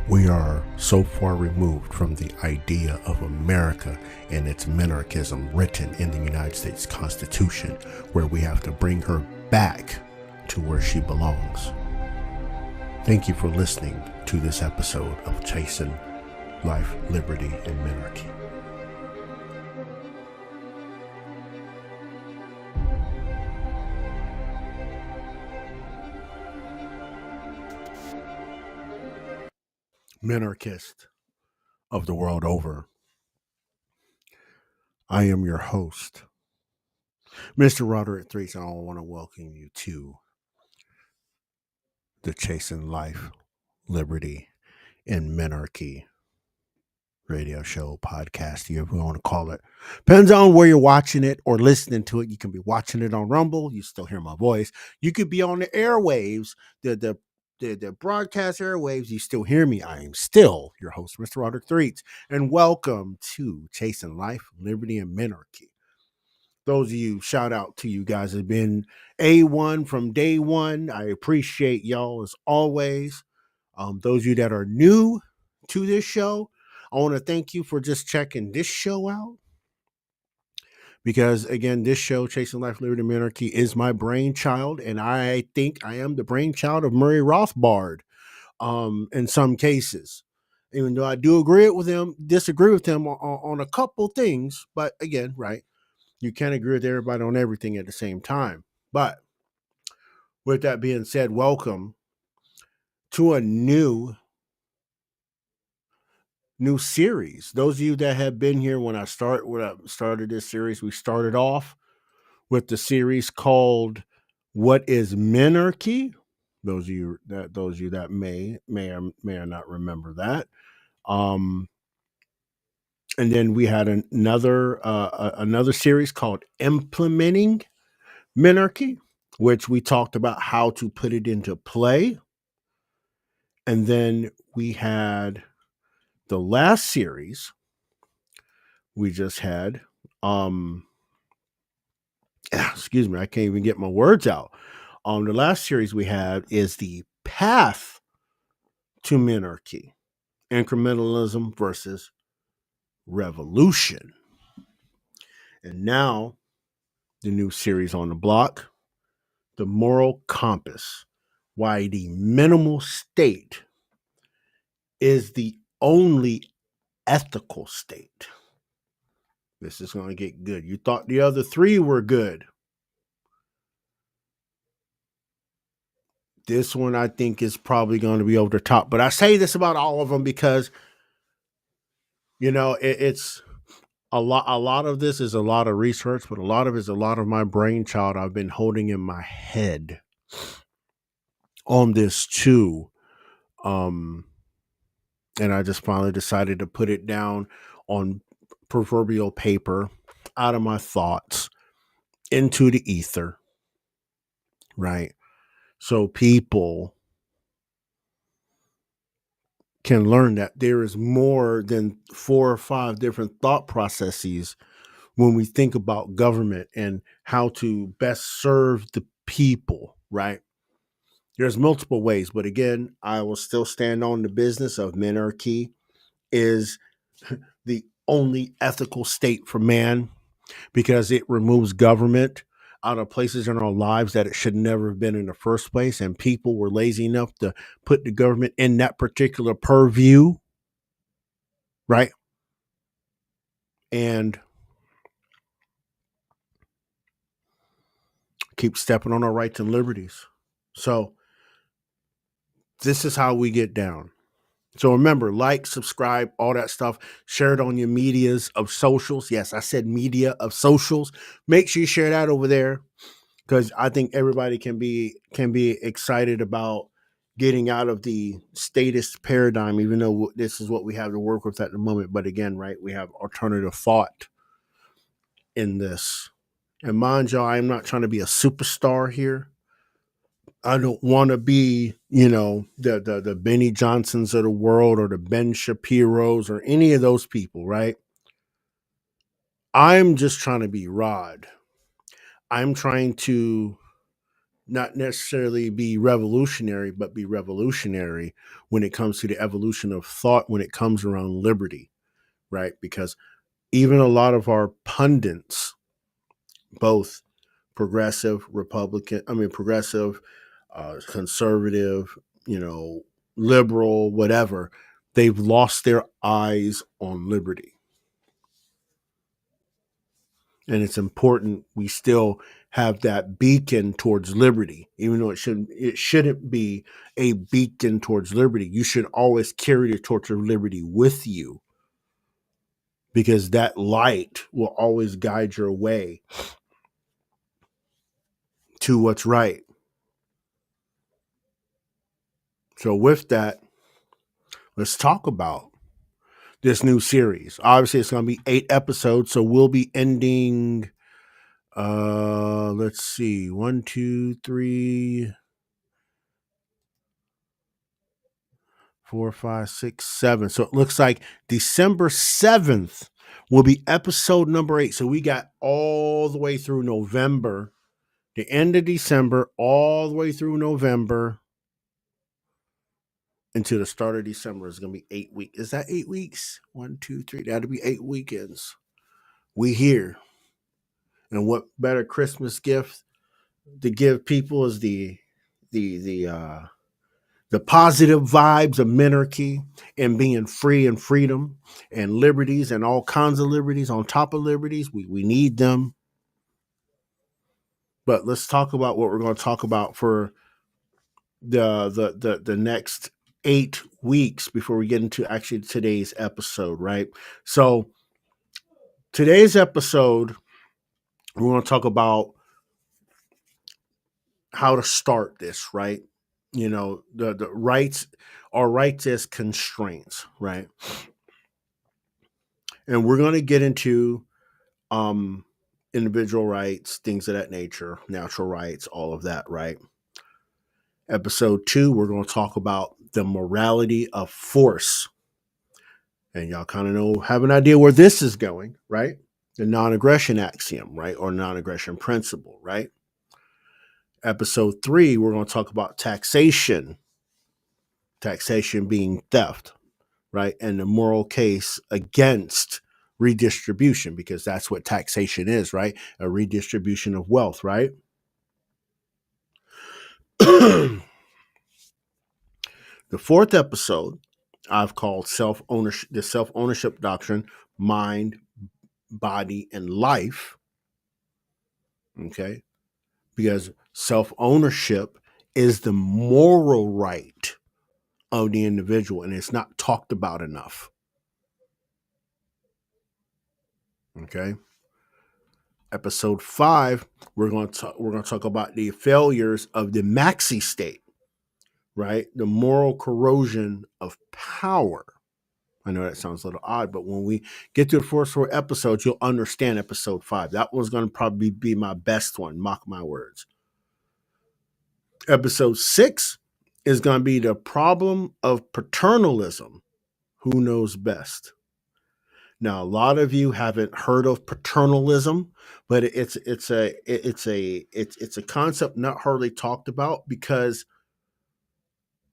We are so far removed from the idea of America and its minarchism written in the United States Constitution, where we have to bring her back to where she belongs. Thank you for listening to this episode of Chasing Life, Liberty, and Minarchy. Minarchist of the world over, I am your host, Mr. Roderick Threes, and I want to welcome you to the Chasing Life, Liberty, and Minarchy radio show, podcast, you ever want to call it. Depends on where you're watching it or listening to it. You can be watching it on Rumble. You still hear my voice. You could be on the airwaves, the broadcast airwaves. You still hear me. I am still your host, Mr. Roderick Threets, and welcome to Chasing Life, Liberty, and Minarchy. Those of you, shout out to you guys, have been A1 from day one. I appreciate y'all as always. Those of you that are new to this show, I want to thank you for just checking this show out. Because again, this show, Chasing Life, Liberty, and Minarchy, is my brainchild, and I think I am the brainchild of Murray Rothbard. In some cases, even though I do disagree with him on a couple things, but again, right, you can't agree with everybody on everything at the same time. But with that being said, welcome to a new series. Those of you that have been here when I started this series, we started off with the series called "What Is Minarchy?" Those of you that may or not remember that. And then we had another series called "Implementing Minarchy," which we talked about how to put it into play. And then we had the last series we just had. Excuse me, I can't even get my words out. The last series we had is the path to minarchy, incrementalism versus revolution. And now the new series on the block, the moral compass, why the minimal state is the only ethical state. This is going to get good. You thought the other three were good. This one, I think, is probably going to be over the top. But I say this about all of them because, you know, it's a lot. A lot of this is a lot of research, but a lot of it is a lot of my brainchild I've been holding in my head on this too. And I just finally decided to put it down on proverbial paper, out of my thoughts, into the ether, right? So people can learn that there is more than 4 or 5 different thought processes when we think about government and how to best serve the people, right? There's multiple ways, but again, I will still stand on the business of minarchy is the only ethical state for man because it removes government out of places in our lives that it should never have been in the first place. And people were lazy enough to put the government in that particular purview, right? And keep stepping on our rights and liberties. So this is how we get down. So remember, like, subscribe, all that stuff. Share it on your medias of socials. Yes, I said media of socials. Make sure you share that over there because I think everybody can be excited about getting out of the statist paradigm, even though this is what we have to work with at the moment. But again, right, we have alternative thought in this. And mind you, I'm not trying to be a superstar here. I don't want to be, the Benny Johnsons of the world or the Ben Shapiros or any of those people, right? I'm just trying to be Rod. I'm trying to not necessarily be revolutionary, but be revolutionary when it comes to the evolution of thought, when it comes around liberty, right? Because even a lot of our pundits, both progressive, progressive, conservative, liberal, whatever, they've lost their eyes on liberty. And it's important we still have that beacon towards liberty, even though it shouldn't be a beacon towards liberty. You should always carry the torch of liberty with you, because that light will always guide your way to what's right. So with that, let's talk about this new series. Obviously, it's going to be 8 episodes, so we'll be ending. Let's see, 1, 2, 3, 4, 5, 6, 7. So it looks like December 7th will be episode number 8. So we got all the way through November, the end of December, all the way through November until the start of December. Is going to be 8 weeks. Is that 8 weeks? 1, 2, 3. That'll be 8 weekends. We here. And what better Christmas gift to give people is the positive vibes of Minarchy and being free and freedom and liberties and all kinds of liberties on top of liberties. We need them. But let's talk about what we're going to talk about for the next 8 weeks before we get into actually today's episode, right? So today's episode, we're going to talk about how to start this, right? The rights, our rights as constraints, right? And we're going to get into individual rights, things of that nature, natural rights, all of that, right? Episode 2, we're going to talk about the morality of force. And y'all kind of have an idea where this is going, right? The non-aggression axiom, right? Or non-aggression principle, right? Episode 3, we're going to talk about taxation being theft, right? And the moral case against redistribution, because that's what taxation is, right? A redistribution of wealth, right? The 4th episode I've called the self-ownership doctrine, mind, body, and life. Okay? Because self-ownership is the moral right of the individual, and it's not talked about enough. Okay? Episode 5, we're going to talk about the failures of the maxi state, right? The moral corrosion of power. I know that sounds a little odd, but when we get to the first 4 episodes, you'll understand episode 5. That one's going to probably be my best one. Mock my words. Episode 6 is going to be the problem of paternalism. Who knows best? Now, a lot of you haven't heard of paternalism, but it's a concept not hardly talked about because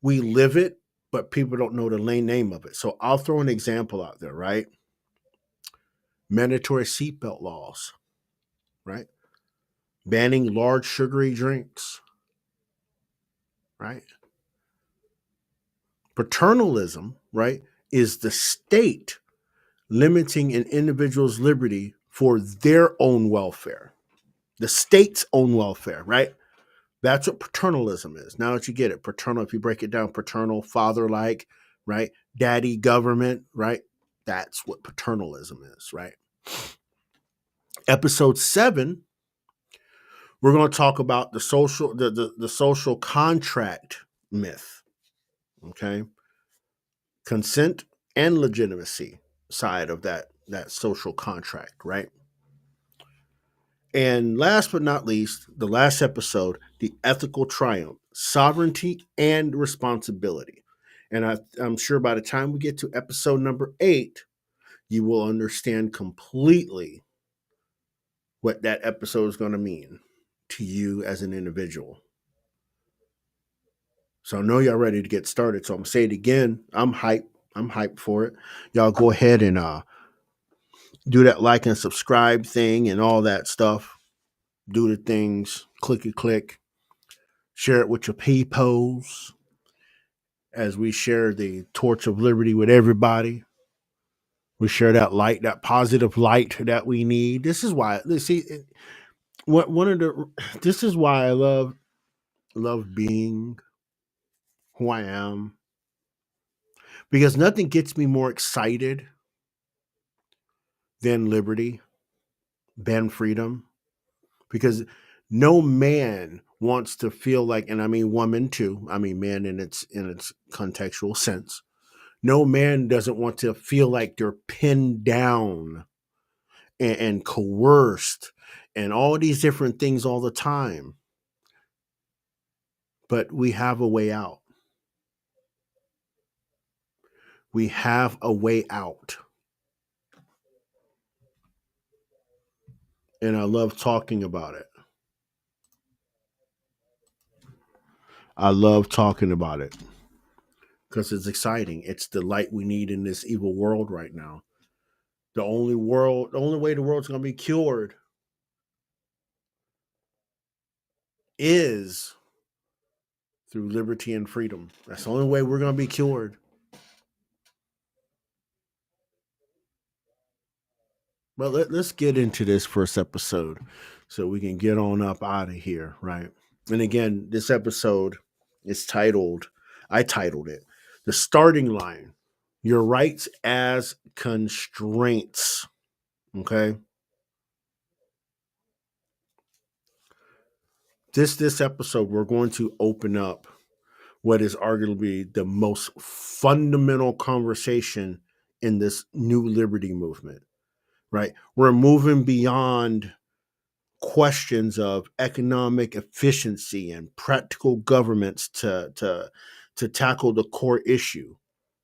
we live it, but people don't know the name of it. So I'll throw an example out there, right? Mandatory seatbelt laws, right? Banning large sugary drinks, right? Paternalism, right, is the state limiting an individual's liberty for their own welfare, the state's own welfare, right? That's what paternalism is. Now that you get it, paternal, if you break it down, paternal, father-like, right? Daddy, government, right? That's what paternalism is, right? Episode 7, we're going to talk about the social contract myth, okay? Consent and legitimacy side of that social contract, right? And last but not least, the last episode, the ethical triumph, sovereignty and responsibility. And I'm sure by the time we get to episode number 8, you will understand completely what that episode is going to mean to you as an individual. So I know y'all ready to get started. So I'm gonna say it again. I'm hyped. I'm hyped for it. Y'all go ahead and do that like and subscribe thing and all that stuff. Do the things. Clicky click. Share it with your peoples as we share the torch of liberty with everybody. We share that light, that positive light that we need. This is why. See, what one of the. This is why I love being who I am, because nothing gets me more excited than liberty, than freedom. Because no man wants to feel like, and I mean woman too. I mean man in its contextual sense. No man doesn't want to feel like they're pinned down and coerced and all these different things all the time. But we have a way out. We have a way out. And I love talking about it. I love talking about it because it's exciting. It's the light we need in this evil world right now. The only way the world's going to be cured is through liberty and freedom. That's the only way we're going to be cured. But let's get into this first episode so we can get on up out of here, right? And again, this episode is I titled it, The Starting Line, Your Rights as Constraints. Okay. This episode, we're going to open up what is arguably the most fundamental conversation in this new liberty movement, right? We're moving beyond questions of economic efficiency and practical governments to tackle the core issue,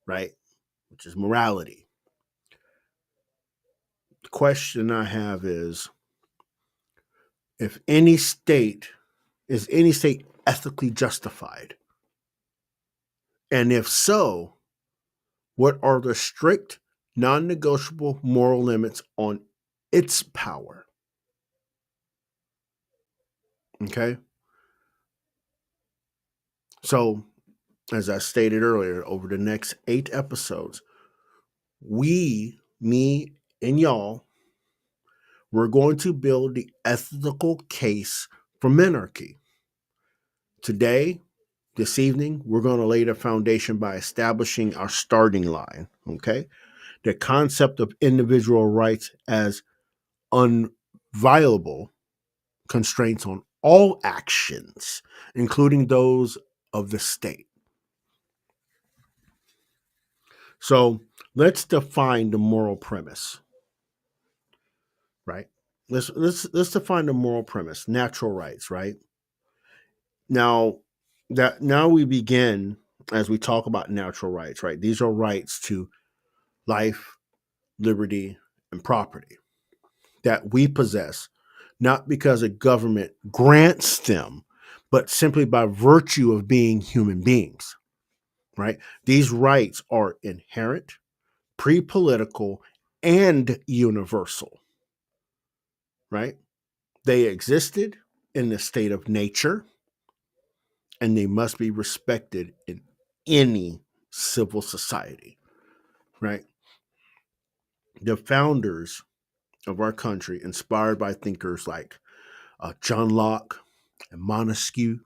right? Which is morality. The question I have is, if any state is any state ethically justified? And if so, what are the strict, non-negotiable moral limits on its power? Okay. So, as I stated earlier, over the next 8 episodes, me and y'all, we're going to build the ethical case for minarchy. Today, this evening, we're going to lay the foundation by establishing our starting line, okay? The concept of individual rights as unviolable constraints on all actions, including those of the state. So let's define the moral premise, right? Let's define the moral premise, natural rights, right? Now we begin as we talk about natural rights, right? These are rights to life, liberty, and property that we possess, not because a government grants them, but simply by virtue of being human beings, right? These rights are inherent, pre-political, and universal, right? They existed in the state of nature, and they must be respected in any civil society, right? The founders of our country, inspired by thinkers like John Locke and Montesquieu,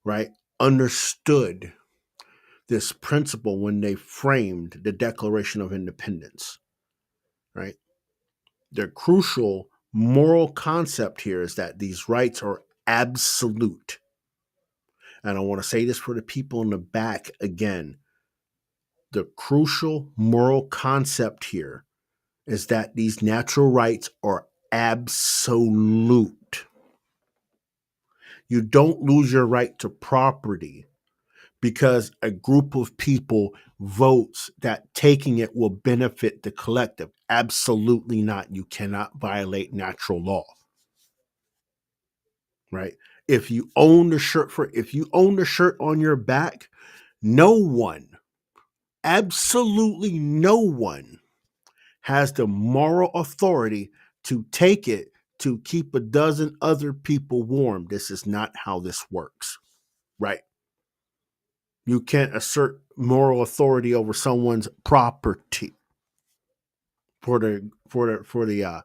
right, understood this principle when they framed the Declaration of Independence, right? The crucial moral concept here is that these rights are absolute. And I want to say this for the people in the back again. The crucial moral concept here is that these natural rights are absolute. You don't lose your right to property because a group of people votes that taking it will benefit the collective. Absolutely not. You cannot violate natural law, right? if you own the shirt if you own the shirt on your back, no one, absolutely no one has the moral authority to take it to keep a dozen other people warm. This is not how this works, right? You can't assert moral authority over someone's property for the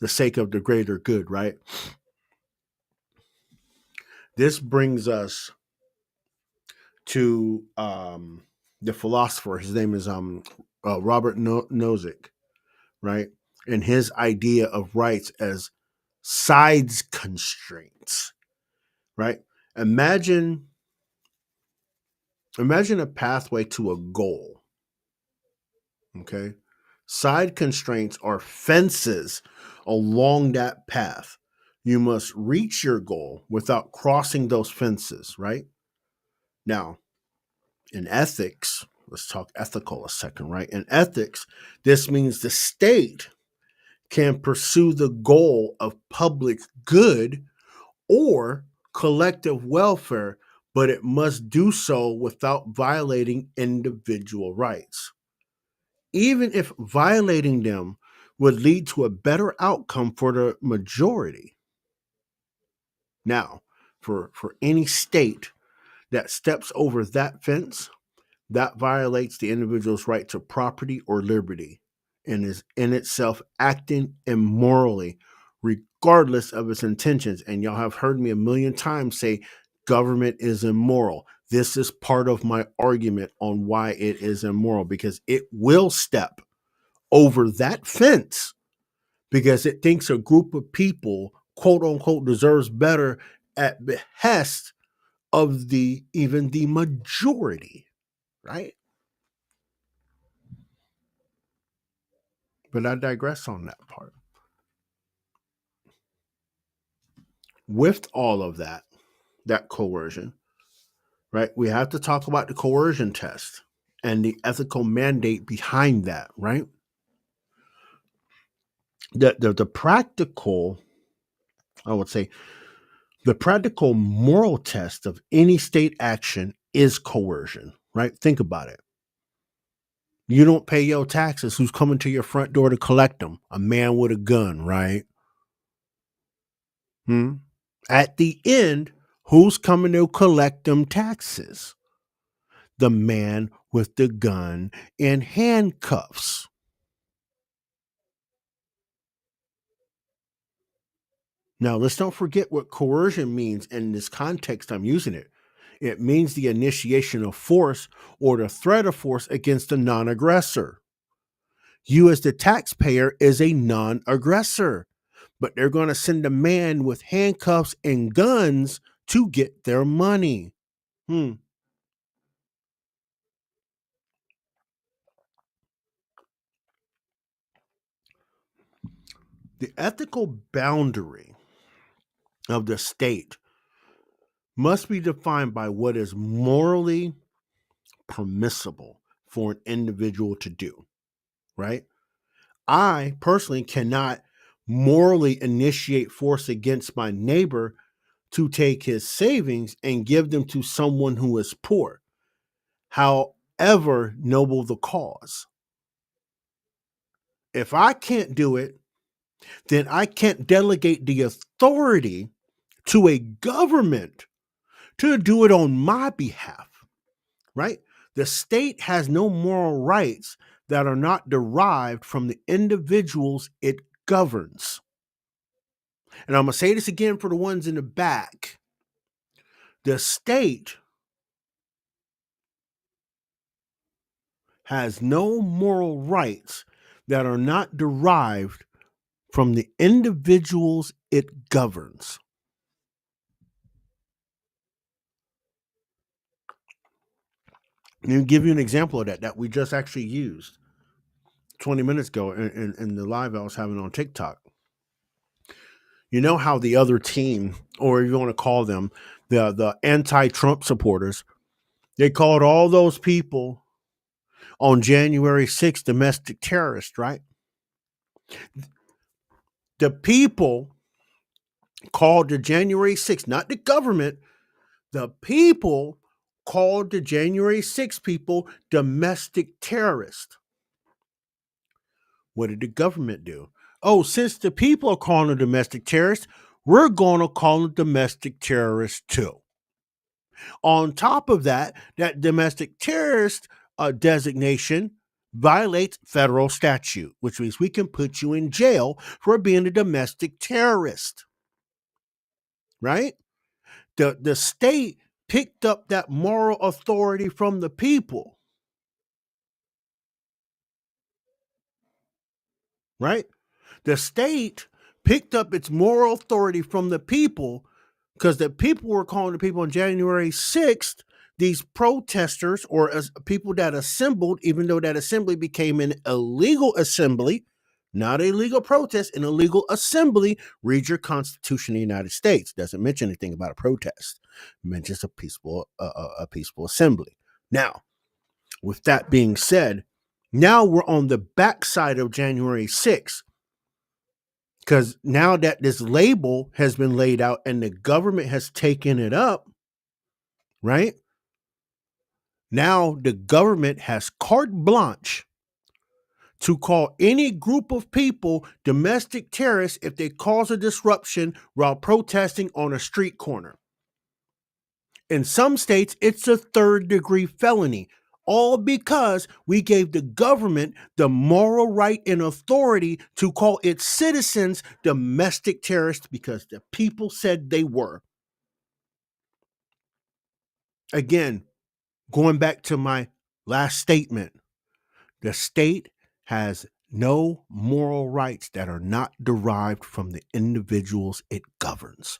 sake of the greater good, right? This brings us to the philosopher. His name is Robert Nozick, right? And his idea of rights as sides constraints, right? Imagine a pathway to a goal. Okay. Side constraints are fences along that path. You must reach your goal without crossing those fences, right? Now, in ethics, let's talk ethical a second, right? In ethics, this means the state can pursue the goal of public good or collective welfare, but it must do so without violating individual rights. Even if violating them would lead to a better outcome for the majority. Now, for any state that steps over that fence, that violates the individual's right to property or liberty and is in itself acting immorally, regardless of its intentions. And y'all have heard me a million times say government is immoral. This is part of my argument on why it is immoral, because it will step over that fence because it thinks a group of people, quote unquote, deserves better at behest of even the majority, right? But I digress on that part. With all of that coercion, right? We have to talk about the coercion test and the ethical mandate behind that, right? The practical, I would say, the practical moral test of any state action is coercion, right? Think about it. You don't pay your taxes. Who's coming to your front door to collect them? A man with a gun, right? Hmm? At the end, who's coming to collect them taxes? The man with the gun and handcuffs. Now, let's don't forget what coercion means in this context I'm using it. It means the initiation of force or the threat of force against a non aggressor. You, as the taxpayer, is a non aggressor, but they're going to send a man with handcuffs and guns to get their money. Hmm. The ethical boundary of the state must be defined by what is morally permissible for an individual to do, right? I personally cannot morally initiate force against my neighbor to take his savings and give them to someone who is poor, however noble the cause. If I can't do it, then I can't delegate the authority to a government to do it on my behalf, right? The state has no moral rights that are not derived from the individuals it governs. And I'm going to say this again for the ones in the back. The state has no moral rights that are not derived from the individuals it governs. And give you an example of that we just actually used 20 minutes ago in the live I was having on TikTok. You know how the other team, or you want to call them the anti-Trump supporters, they called all those people on January 6th domestic terrorists, right? The people called the January 6th, not the government, the people called the January 6th people domestic terrorists. What did the government do? Oh, since the people are calling them domestic terrorists, we're going to call them domestic terrorists too. On top of that, that domestic terrorist designation violates federal statute, which means we can put you in jail for being a domestic terrorist, right? The state picked up that moral authority from the people, right? The state picked up its moral authority from the people because the people were calling the people on January 6th, these protesters or people that assembled, even though that assembly became an illegal assembly, not a legal protest, an illegal assembly. Read your Constitution of the United States. Doesn't mention anything about a protest. It mentions a peaceful assembly. Now, with that being said, now we're on the backside of January 6th. Because now that this label has been laid out and the government has taken it up, right? Now the government has carte blanche to call any group of people domestic terrorists if they cause a disruption while protesting on a street corner. In some states, it's a third-degree felony, all because we gave the government the moral right and authority to call its citizens domestic terrorists because the people said they were. Again, going back to my last statement, the state has no moral rights that are not derived from the individuals it governs.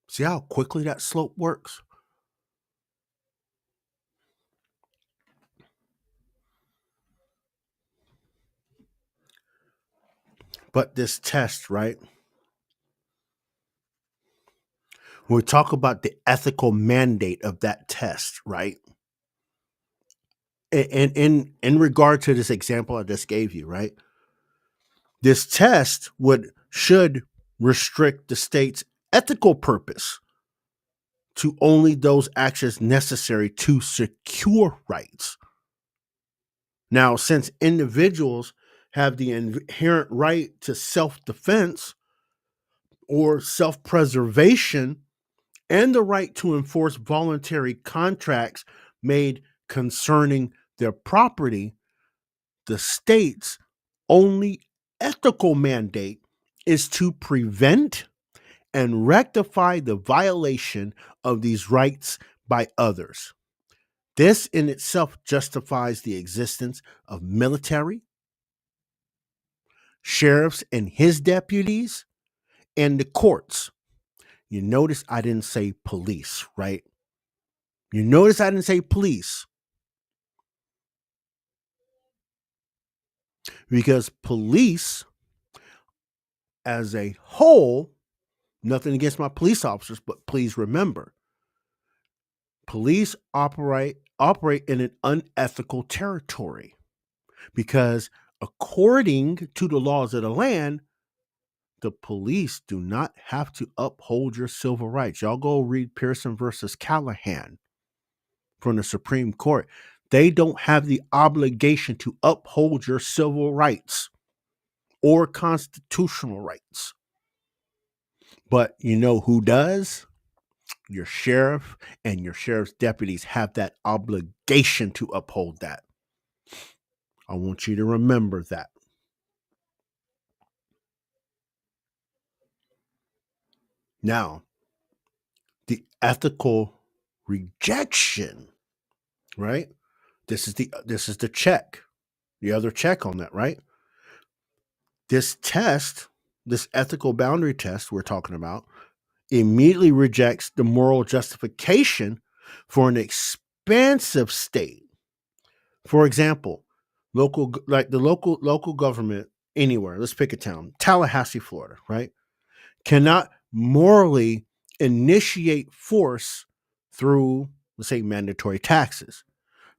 See how quickly that slope works? But this test, right? When we talk about the ethical mandate of that test, right? And in regard to this example I just gave you, right? This test should restrict the state's ethical purpose to only those actions necessary to secure rights. Now, since individuals have the inherent right to self-defense or self-preservation and the right to enforce voluntary contracts made concerning their property, the state's only ethical mandate is to prevent and rectify the violation of these rights by others. This in itself justifies the existence of military, sheriffs and his deputies, and the courts. You notice I didn't say police, right? You notice I didn't say police because police as a whole, nothing against my police officers, but please remember, police operate in an unethical territory because according to the laws of the land, the police do not have to uphold your civil rights. Y'all go read Pearson versus Callahan from the Supreme Court. They don't have the obligation to uphold your civil rights or constitutional rights. But you know who does? Your sheriff and your sheriff's deputies have that obligation to uphold that. I want you to remember that. Now, the ethical rejection, right? This is the check, the other check on that, right? This test, this ethical boundary test we're talking about, immediately rejects the moral justification for an expansive state. For example, local government anywhere, let's pick a town, Tallahassee, Florida, right? Cannot morally initiate force through, let's say, mandatory taxes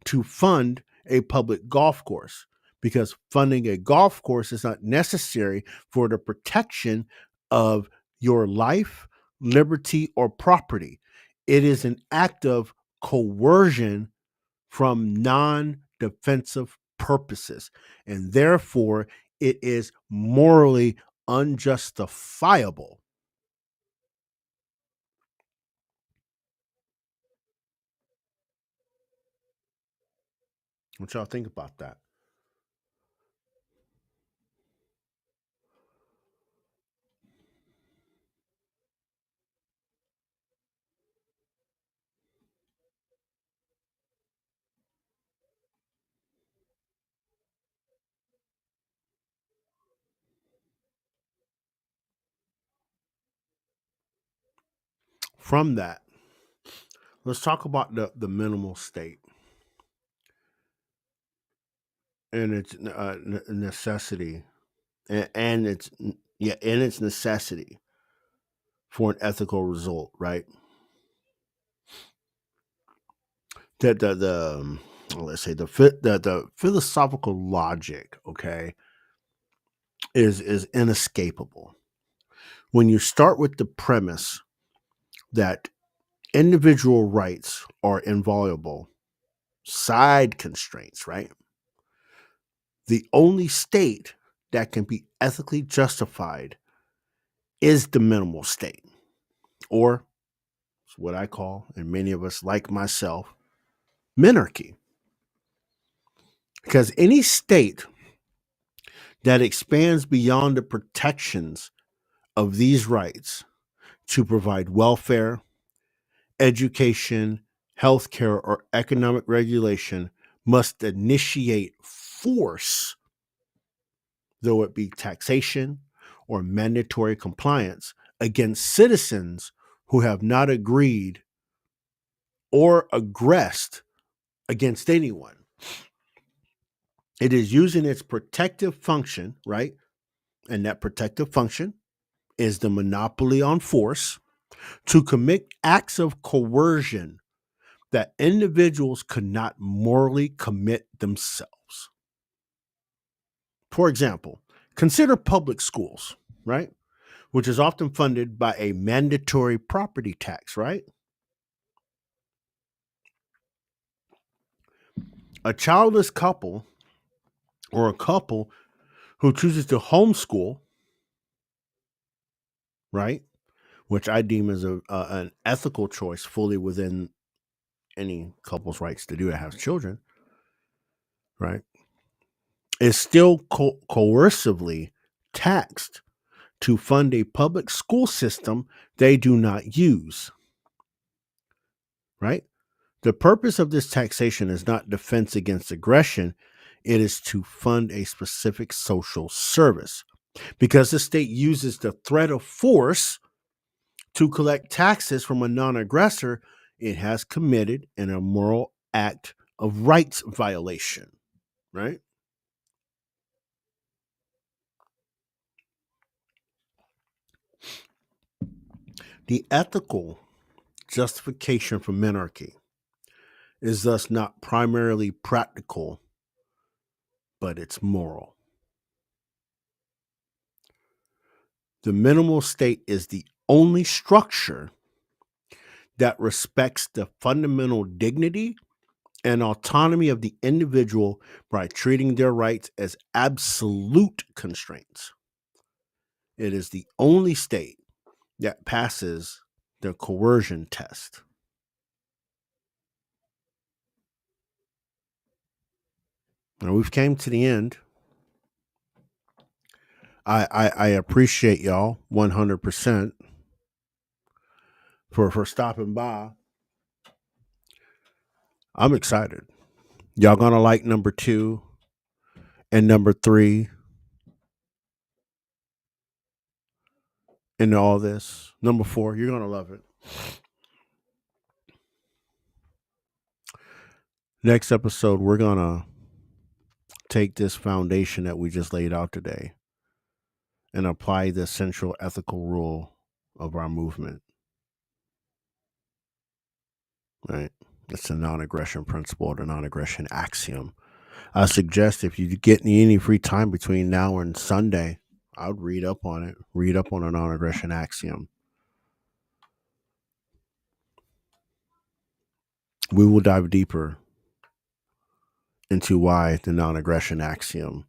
to fund a public golf course because funding a golf course is not necessary for the protection of your life, liberty, or property. It is an act of coercion from non defensive purposes, and therefore it is morally unjustifiable. What y'all think about that? From that, let's talk about the minimal state and its necessity and its yeah and its necessity for an ethical result, right? That let's say the philosophical logic, okay, is inescapable. When you start with the premise that individual rights are inviolable, side constraints, right? The only state that can be ethically justified is the minimal state, or what I call, and many of us like myself, minarchy. Because any state that expands beyond the protections of these rights to provide welfare, education, healthcare, or economic regulation must initiate force, though it be taxation or mandatory compliance, against citizens who have not agreed or aggressed against anyone. It is using its protective function, right? And that protective function is the monopoly on force to commit acts of coercion that individuals could not morally commit themselves. For example, consider public schools, right? Which is often funded by a mandatory property tax, right? A childless couple or a couple who chooses to homeschool, right? Which I deem as an ethical choice fully within any couple's rights to do that has children, right? Is still coercively taxed to fund a public school system they do not use, right? The purpose of this taxation is not defense against aggression, it is to fund a specific social service. Because the state uses the threat of force to collect taxes from a non aggressor, it has committed an immoral act of rights violation, right? The ethical justification for minarchy is thus not primarily practical, but it's moral. The minimal state is the only structure that respects the fundamental dignity and autonomy of the individual by treating their rights as absolute constraints. It is the only state that passes the coercion test. Now we've came to the end. I appreciate y'all 100% for stopping by. I'm excited. Y'all gonna like number 2 and number 3 and all this. Number 4, you're gonna love it. Next episode, we're gonna take this foundation that we just laid out today and apply the central ethical rule of our movement. Right? It's the non-aggression principle, the non-aggression axiom. I suggest if you get any free time between now and Sunday, I would read up on it. Read up on a non-aggression axiom. We will dive deeper into why the non-aggression axiom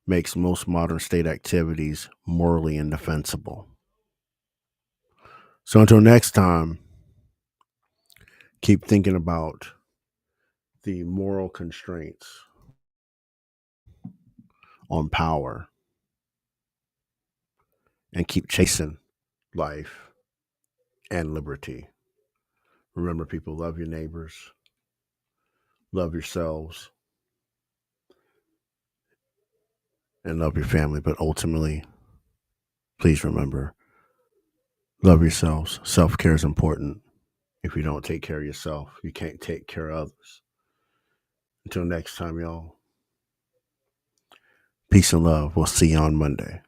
makes most modern state activities morally indefensible. So until next time, keep thinking about the moral constraints on power and keep chasing life and liberty. Remember, people, love your neighbors, love yourselves, and love your family. But ultimately, please remember, love yourselves. Self care is important. If you don't take care of yourself, you can't take care of others. Until next time, y'all, peace and love. We'll see you on Monday.